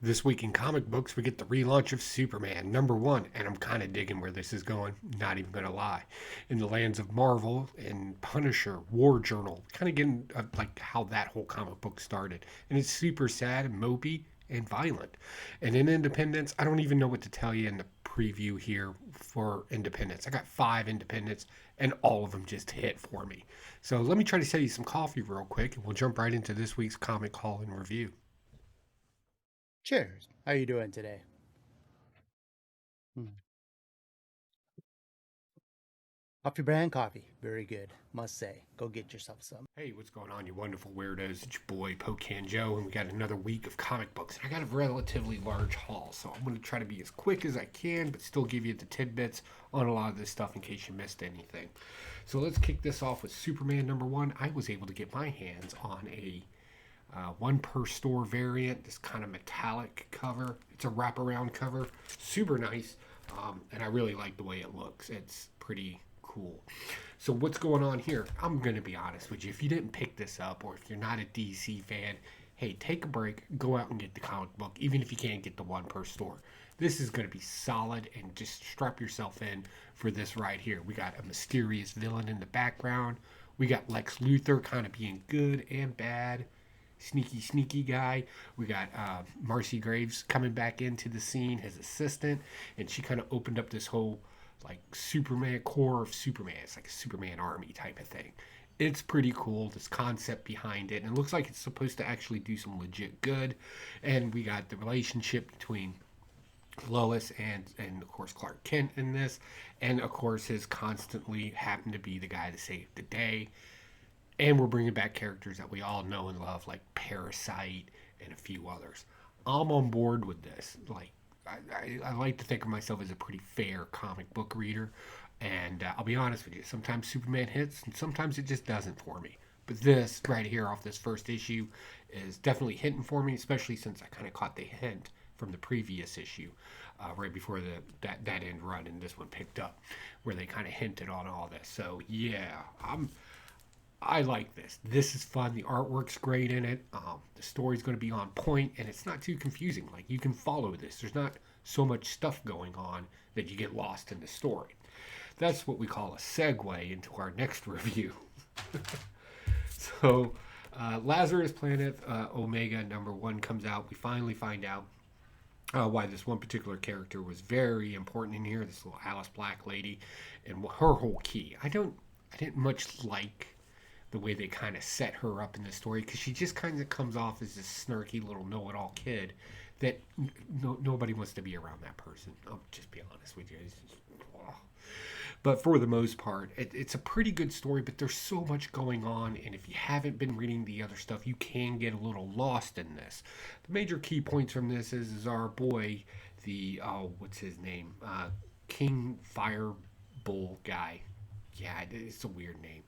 This week in comic books, we get the relaunch of Superman #1, and I'm kind of digging where this is going, not even going to lie. In the lands of Marvel and Punisher, War Journal, kind of getting like how that whole comic book started. And it's super sad and mopey and violent. And in Independence, I don't even know what to tell you in the preview here for Independence. I got 5 Independence, and all of them just hit for me. So let me try to sell you some coffee real quick, and we'll jump right into this week's comic haul and review. Cheers. How you doing today? Hmm. Coffee brand coffee. Very good. Must say. Go get yourself some. Hey, what's going on, you wonderful weirdos? It's your boy, Pocan Joe, and we got another week of comic books. I got a relatively large haul, so I'm going to try to be as quick as I can, but still give you the tidbits on a lot of this stuff in case you missed anything. So let's kick this off with Superman #1. I was able to get my hands on a one per store variant, this kind of metallic cover. It's a wraparound cover, super nice, and I really like the way it looks. It's pretty cool. So what's going on here? I'm gonna be honest with you. If you didn't pick this up, or if you're not a DC fan, hey, take a break, go out and get the comic book, even if you can't get the one per store. This is going to be solid, and just strap yourself in for this right here. We got a mysterious villain in the background. We got Lex Luthor kind of being good and bad, sneaky guy. We got Marcy Graves coming back into the scene, his assistant, and she kind of opened up this whole like Superman core of Superman. It's like a Superman army type of thing. It's pretty cool, this concept behind it, and it looks like it's supposed to actually do some legit good. And we got the relationship between Lois and of course Clark Kent in this, and of course his constantly happen to be the guy to save the day. And we're bringing back characters that we all know and love, like Parasite and a few others. I'm on board with this. Like, I like to think of myself as a pretty fair comic book reader. And I'll be honest with you, sometimes Superman hits and sometimes it just doesn't for me. But this right here off this first issue is definitely hitting for me, especially since I kind of caught the hint from the previous issue, right before that end run, and this one picked up, where they kind of hinted on all this. So yeah, I like this. This is fun. The artwork's great in it. The story's going to be on point, and it's not too confusing. Like, you can follow this. There's not so much stuff going on that you get lost in the story. That's what we call a segue into our next review. So, Lazarus Planet Omega #1 comes out. We finally find out why this one particular character was very important in here. This little Alice Black lady, and her whole key. I didn't much like the way they kind of set her up in the story, because she just kind of comes off as this snarky little know-it-all kid that nobody wants to be around that person. I'll just be honest with you. Oh. But for the most part, it's a pretty good story, but there's so much going on, and if you haven't been reading the other stuff, you can get a little lost in this. The major key points from this is our boy, the, oh, what's his name? King Firebull guy. Yeah, it's a weird name.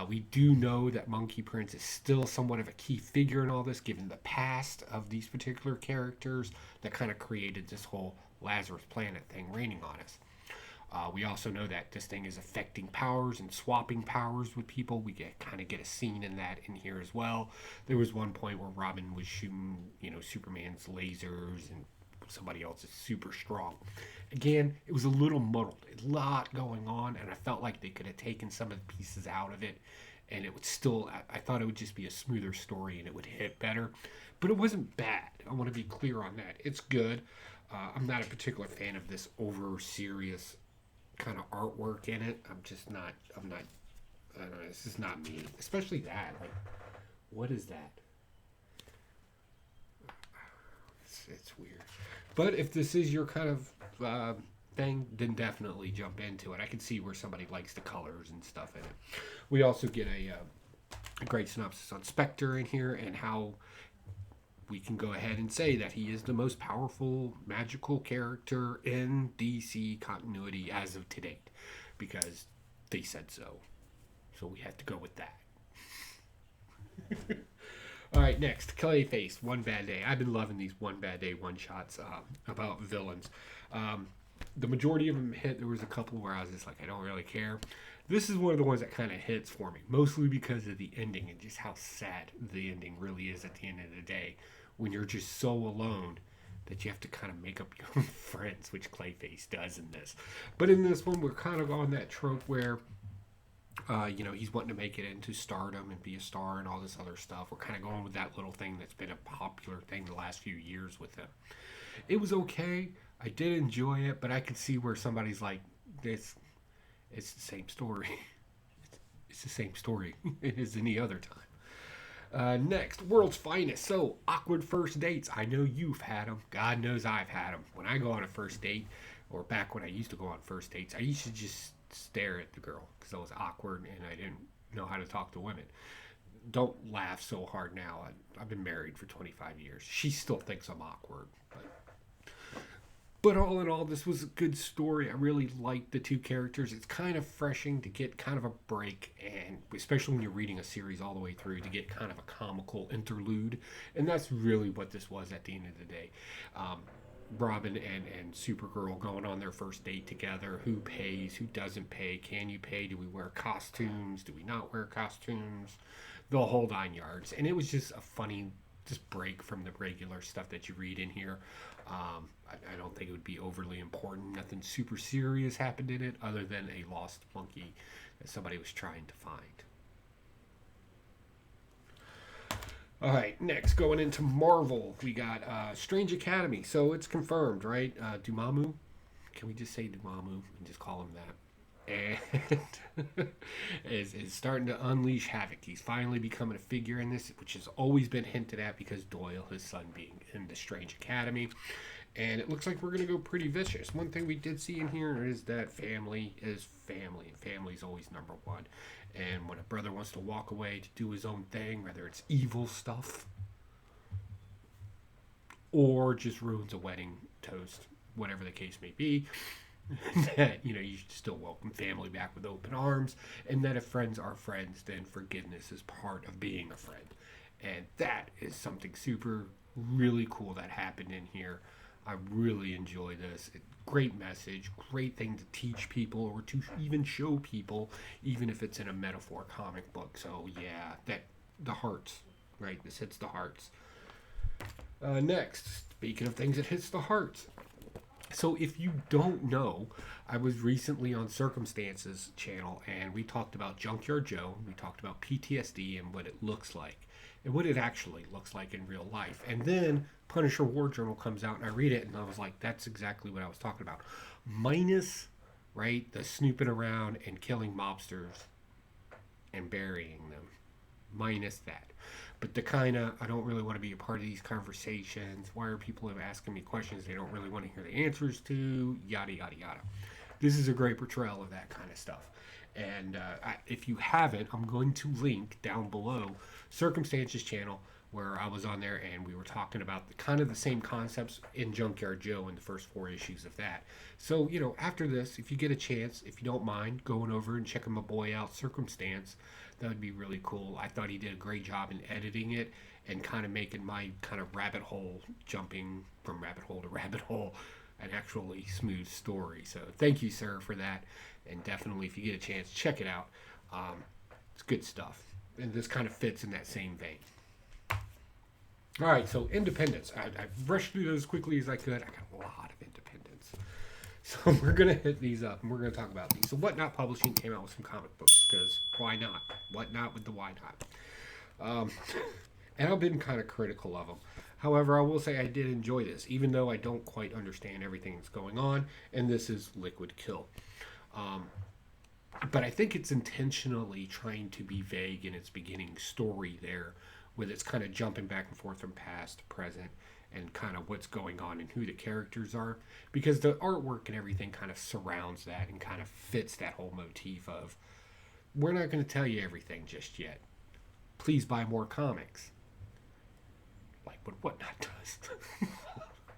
We do know that Monkey Prince is still somewhat of a key figure in all this, given the past of these particular characters that kind of created this whole Lazarus Planet thing raining on us. We also know that this thing is affecting powers and swapping powers with people. We kind of get a scene in that in here as well. There was one point where Robin was shooting, Superman's lasers, and somebody else is super strong. Again, it was a little muddled, a lot going on, and I felt like they could have taken some of the pieces out of it, and it would still. I thought it would just be a smoother story and it would hit better, but it wasn't bad. I want to be clear on that. It's good. I'm not a particular fan of this over serious kind of artwork in it. I'm just not. I'm not. I don't know. This is not me. Especially that. Like, what is that? It's weird. But if this is your kind of thing, then definitely jump into it. I can see where somebody likes the colors and stuff in it. We also get a great synopsis on Spectre in here, and how we can go ahead and say that he is the most powerful magical character in DC continuity as of to date, because they said so. So we have to go with that. All right, next, Clayface, One Bad Day. I've been loving these One Bad Day one shots about villains. Um, the majority of them hit. There was a couple where I was just like, I don't really care. This is one of the ones that kind of hits for me, mostly because of the ending and just how sad the ending really is at the end of the day, when you're just so alone that you have to kind of make up your own friends, which Clayface does in this. But in this one, we're kind of on that trope where, he's wanting to make it into stardom and be a star and all this other stuff. We're kind of going with that little thing that's been a popular thing the last few years with him. It was okay. I did enjoy it, but I could see where somebody's like, it's the same story. It's the same story as any other time. Next, World's Finest. So, awkward first dates. I know you've had them. God knows I've had them. When I go on a first date, or back when I used to go on first dates, I used to just stare at the girl because I was awkward and I didn't know how to talk to women. Don't laugh so hard now. I've been married for 25 years. She still thinks I'm awkward, but all in all, this was a good story. I really liked the two characters. It's kind of refreshing to get kind of a break, and especially when you're reading a series all the way through, to get kind of a comical interlude. And that's really what this was at the end of the day. Robin and Supergirl going on their first date together. Who pays? Who doesn't pay? Can you pay? Do we wear costumes? Do we not wear costumes? The whole 9 yards. And it was just a funny just break from the regular stuff that you read in here. I don't think it would be overly important. Nothing super serious happened in it other than a lost monkey that somebody was trying to find. All right, next, going into Marvel, we got Strange Academy. So it's confirmed, right? Dormammu. Can we just say Dormammu and just call him that? And is starting to unleash havoc. He's finally becoming a figure in this, which has always been hinted at because Doyle, his son, being in the Strange Academy. And it looks like we're going to go pretty vicious. One thing we did see in here is that family is family. And family's always number one. And when a brother wants to walk away to do his own thing, whether it's evil stuff or just ruins a wedding toast, whatever the case may be, that you should still welcome family back with open arms, and that if friends are friends, then forgiveness is part of being a friend. And that is something super really cool that happened in here. I really enjoy this. Great message, great thing to teach people or to even show people, even if it's in a metaphor comic book. So yeah, that the hearts, right? This hits the hearts. Next, speaking of things that hits the hearts. So if you don't know, I was recently on Circumstances channel and we talked about Junkyard Joe. We talked about PTSD and what it looks like and what it actually looks like in real life. And then Punisher War Journal comes out and I read it and I was like, that's exactly what I was talking about. Minus, right, the snooping around and killing mobsters and burying them. Minus that. But the kind of, I don't really want to be a part of these conversations. Why are people asking me questions they don't really want to hear the answers to? Yada, yada, yada. This is a great portrayal of that kind of stuff. And if you haven't, I'm going to link down below Circumstances channel where I was on there and we were talking about the same concepts in Junkyard Joe in the first 4 issues of that. So, after this, if you get a chance, if you don't mind going over and checking my boy out, Circumstance, that would be really cool. I thought he did a great job in editing it and kind of making my kind of rabbit hole, jumping from rabbit hole to rabbit hole, an actually smooth story. So thank you, sir, for that. And definitely, if you get a chance, check it out. It's good stuff. And this kind of fits in that same vein. All right, so Independence. I rushed through those as quickly as I could. I got a lot of Independence. So we're going to hit these up, and we're going to talk about these. So Whatnot Publishing came out with some comic books, because why not? Whatnot with the why not? And I've been kind of critical of them. However, I will say I did enjoy this, even though I don't quite understand everything that's going on, and this is Liquid Kill. But I think it's intentionally trying to be vague in its beginning story there, with its kind of jumping back and forth from past to present and kind of what's going on and who the characters are, because the artwork and everything kind of surrounds that and kind of fits that whole motif of, we're not going to tell you everything just yet. Please buy more comics. Like what Whatnot does.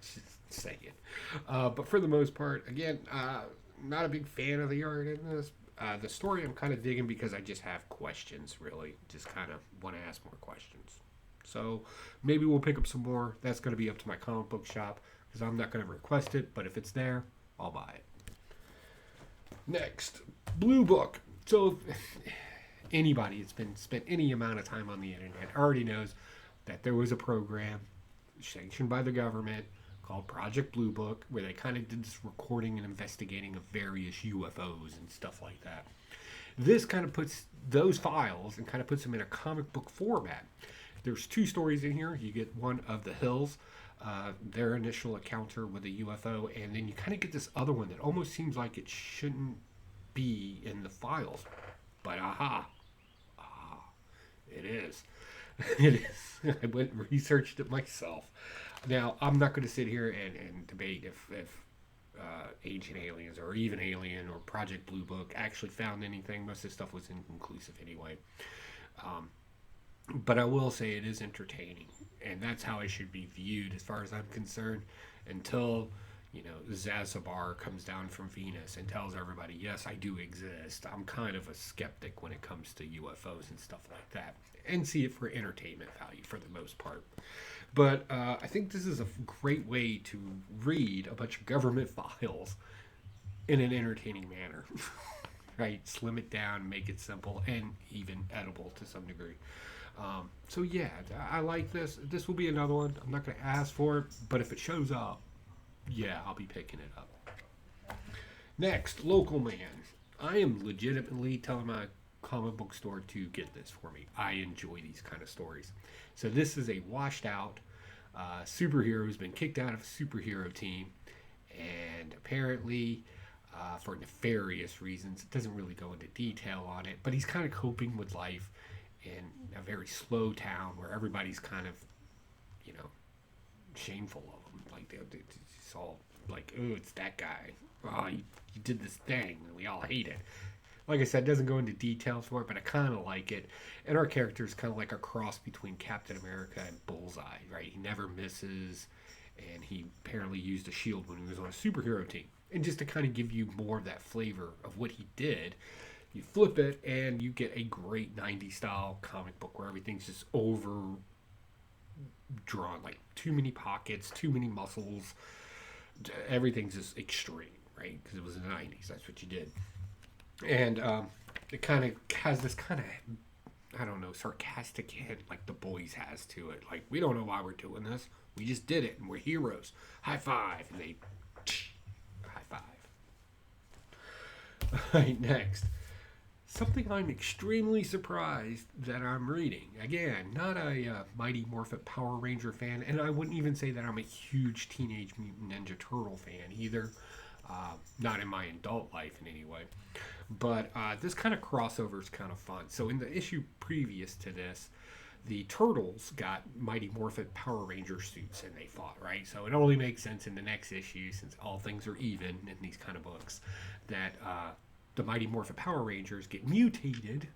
Just saying. But for the most part, again, not a big fan of the art in this. The story I'm kind of digging because I just have questions, really. Just kind of want to ask more questions. So maybe we'll pick up some more. That's going to be up to my comic book shop because I'm not going to request it, but if it's there, I'll buy it. Next, Blue Book. So anybody that's been spent any amount of time on the internet already knows that there was a program sanctioned by the government, called Project Blue Book, where they kind of did this recording and investigating of various UFOs and stuff like that. This kind of puts those files and kind of puts them in a comic book format. There's two stories in here. You get one of the Hills, their initial encounter with a UFO, and then you kind of get this other one that almost seems like it shouldn't be in the files. But it is. It is. I went and researched it myself. Now, I'm not going to sit here and debate if Ancient Aliens or even Alien or Project Blue Book actually found anything. Most of the stuff was inconclusive anyway. But I will say it is entertaining, and that's how it should be viewed as far as I'm concerned, until Zazabar comes down from Venus and tells everybody, yes, I do exist. I'm kind of a skeptic when it comes to UFOs and stuff like that, and see it for entertainment value for the most part. But I think this is a great way to read a bunch of government files in an entertaining manner. Right? Slim it down, make it simple, and even edible to some degree. So yeah, I like this. This will be another one. I'm not going to ask for it, but if it shows up, yeah, I'll be picking it up. Next, Local Man. I am legitimately telling my comic book store to get this for me. I enjoy these kind of stories. So this is a washed out superhero who's been kicked out of a superhero team, and apparently for nefarious reasons. It doesn't really go into detail on it, but he's kind of coping with life in a very slow town where everybody's kind of, shameful of him. Like it's all like, oh, it's that guy. Oh, you did this thing, and we all hate it. Like I said, it doesn't go into details for it, but I kind of like it. And our character is kind of like a cross between Captain America and Bullseye, right? He never misses, and he apparently used a shield when he was on a superhero team. And just to kind of give you more of that flavor of what he did, you flip it, and you get a great 90s style comic book where everything's just overdrawn, like too many pockets, too many muscles. Everything's just extreme, right? Because it was in the 90s. That's what you did. And it kind of has this kind of, I don't know, sarcastic hint like The Boys has to it. Like, we don't know why we're doing this. We just did it, and we're heroes. High five. And they high five. All right, next. Something I'm extremely surprised that I'm reading. Again, not a Mighty Morphin Power Ranger fan, and I wouldn't even say that I'm a huge Teenage Mutant Ninja Turtle fan either. Not in my adult life in any way. But this kind of crossover is kind of fun. So in the issue previous to this, the Turtles got Mighty Morphin Power Ranger suits and they fought, right? So it only makes sense in the next issue, since all things are even in these kind of books, that the Mighty Morphin Power Rangers get mutated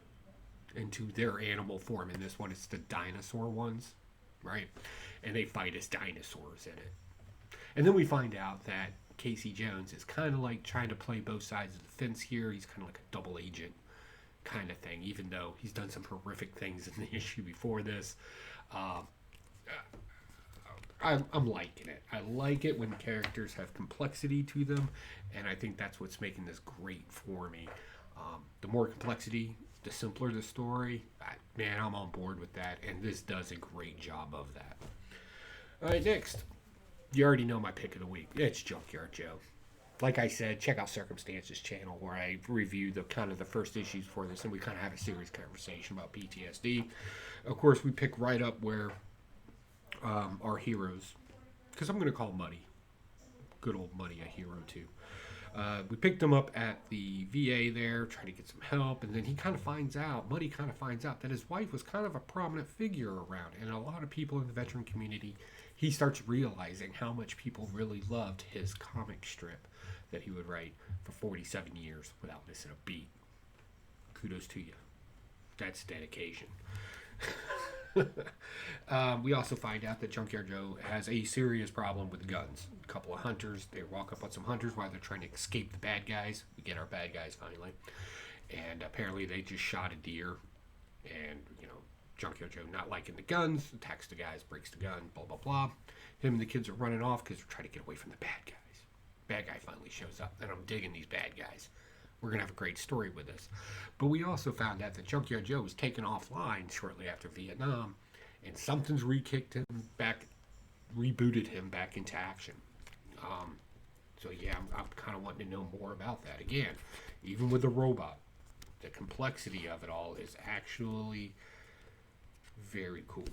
into their animal form. In this one, it's the dinosaur ones, right? And they fight as dinosaurs in it. And then we find out that Casey Jones is kind of like trying to play both sides of the fence here. He's kind of like a double agent kind of thing, even though he's done some horrific things in the issue before this. I'm liking it. I like it when characters have complexity to them, and I think that's what's making this great for me. The more complexity, the simpler the story. Man, I'm on board with that, and this does a great job of that. All right, next. You already know my pick of the week. It's Junkyard Joe. Like I said, check out Circumstances channel where I review the kind of the first issues for this, and we kind of have a serious conversation about PTSD. Of course, we pick right up where our heroes, because I'm going to call Muddy, good old Muddy, a hero too. We picked him up at the VA there, trying to get some help, and then Muddy kind of finds out that his wife was kind of a prominent figure around, and a lot of people in the veteran community, he starts realizing how much people really loved his comic strip that he would write for 47 years without missing a beat. Kudos to you. That's dedication. We also find out that Junkyard Joe has a serious problem with guns. A couple of hunters, they walk up on some hunters while they're trying to escape the bad guys. We get our bad guys finally. And apparently they just shot a deer. And, Junkyard Joe not liking the guns, attacks the guys, breaks the gun, blah, blah, blah. Him and the kids are running off because they're trying to get away from the bad guys. Bad guy finally shows up, and I'm digging these bad guys. We're going to have a great story with this. But we also found out that Junkyard Joe was taken offline shortly after Vietnam, and something's re-kicked him back rebooted him back into action. So yeah, I'm kind of wanting to know more about that again. Even with the robot, the complexity of it all is actually very cool,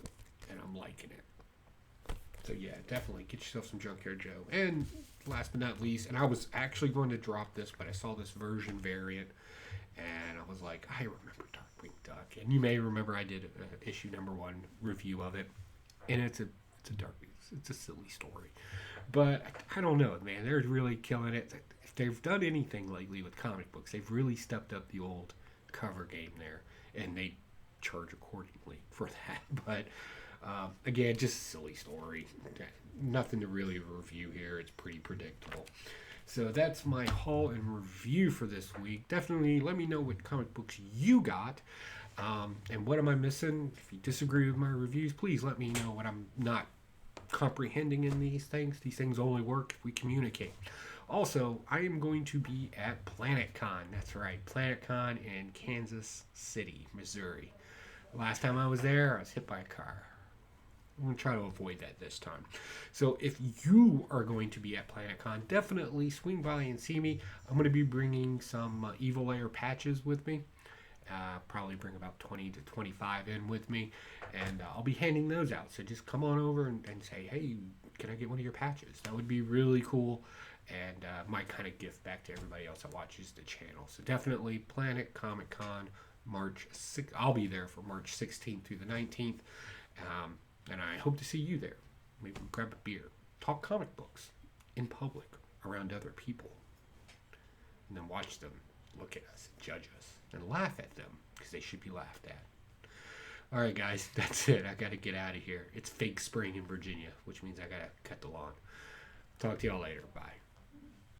and I'm liking it. So yeah, definitely get yourself some Junkyard Joe. And last but not least, and I was actually going to drop this, but I saw this version variant, and I was like, I remember Darkwing Duck, and you may remember I did issue #1 review of it, and it's a Darkwing, it's a silly story, but I don't know, man. They're really killing it. If they've done anything lately with comic books, they've really stepped up the old cover game there, and they charge accordingly for that. But again, just a silly story. Nothing to really review here. It's pretty predictable. So that's my haul and review for this week. Definitely let me know what comic books you got. And what am I missing? If you disagree with my reviews, please let me know what I'm not comprehending in these things. These things only work if we communicate. Also, I am going to be at PlanetCon. That's right, PlanetCon in Kansas City, Missouri. Last time I was there, I was hit by a car. I'm going to try to avoid that this time. So if you are going to be at PlanetCon, definitely swing by and see me. I'm going to be bringing some Evil Layer patches with me. Probably bring about 20 to 25 in with me, and I'll be handing those out. So just come on over and say, hey, can I get one of your patches? That would be really cool, and my kind of gift back to everybody else that watches the channel. So definitely Planet Comic Con, March 6th. I'll be there for March 16th through the 19th, and I hope to see you there. Maybe grab a beer, talk comic books in public around other people, and then watch them look at us, judge us, and laugh at them, because they should be laughed at. All right, guys, that's it. I got to get out of here. It's fake spring in Virginia, which means I got to cut the lawn. Talk to y'all later. Bye.